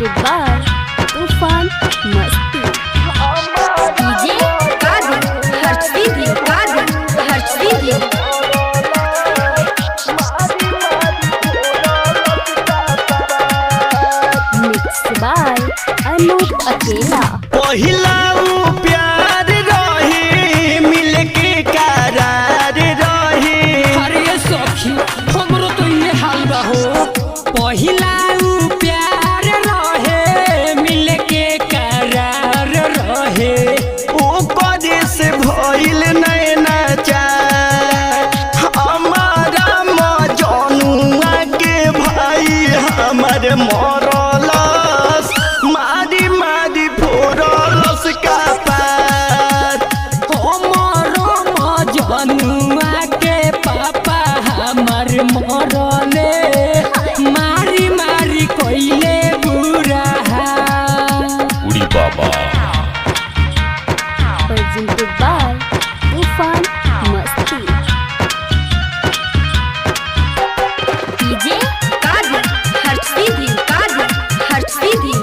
presented by Toofan Masti. DJ Kadir Harsh video, Kadir Harsh video. Mix by Anoop Akela. पहिला प्यार रही मिलके करार रही। अरे सखी हमरो तो ये हाल बा हो। पहिला प्यार रहे मिलके करार रहे। ओ कदे से भइल नैना चार। हमारा मजनुआ के भाई हमर मरलस। मारी मारी फोड़लस का पार। हमरो मजनुआ के पापा हमर मरले। मारी मारी कोइले बुरा उड़ी बाबा। presented by Toofan Masti. DJ Kadir Harsh video, Kadir Harsh video.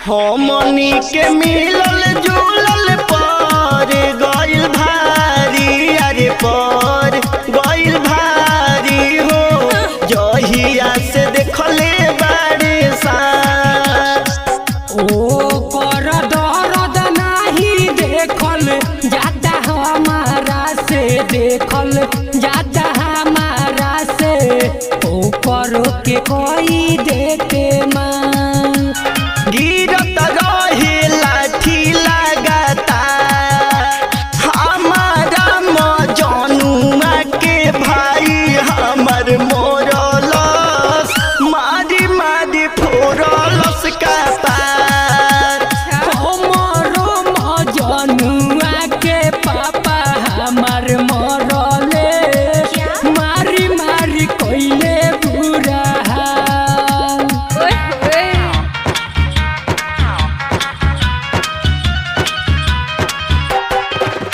हमनी के मिलल जुलल पर गइल भारी। अरे पर गइल भारी हो। जहिया से देखले बाड़े साथ। ओ कर दर्द नहीं देखल जाता हमारा से, देखल जाता हमारा से। ओ करो के कोई देखे मां गिरत रहे लाठी लगाता। हमारा मजनुआ के भाई हमर मोरलस। मारी मारी फोड़लस का पार। हमरो मजनुआ के पापा हमर मरले। मारी मारी कोइले बुरा हाल।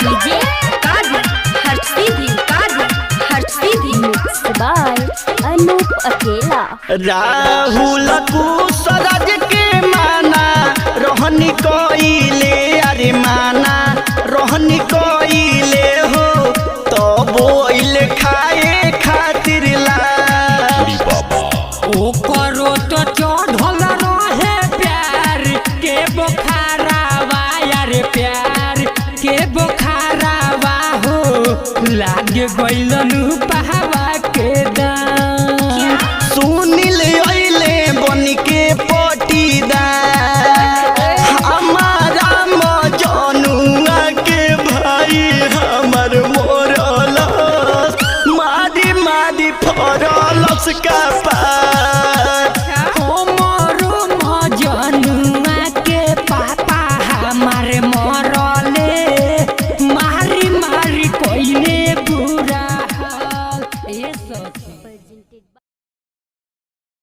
DJ Kadir Harsh video, Kadir Harsh video. Mix by Anoop Akela. Rahul कुशरज के माना रोहनी कोइले। अरे माना रोहनी कोइले हो। तो बोइल खाए खातिर ला। उड़ी बाबा। ओ करो तो चढ़ल रहे प्यार के बोखारावा। यार प्यार के बोखारावा हो। लागे गइलनु पहावा के दाम। सुनिल अइले बन के पटीदार। हमारा मजनुआ के भाई हमर मोरलस। मारी मारी फोड़लस का पार।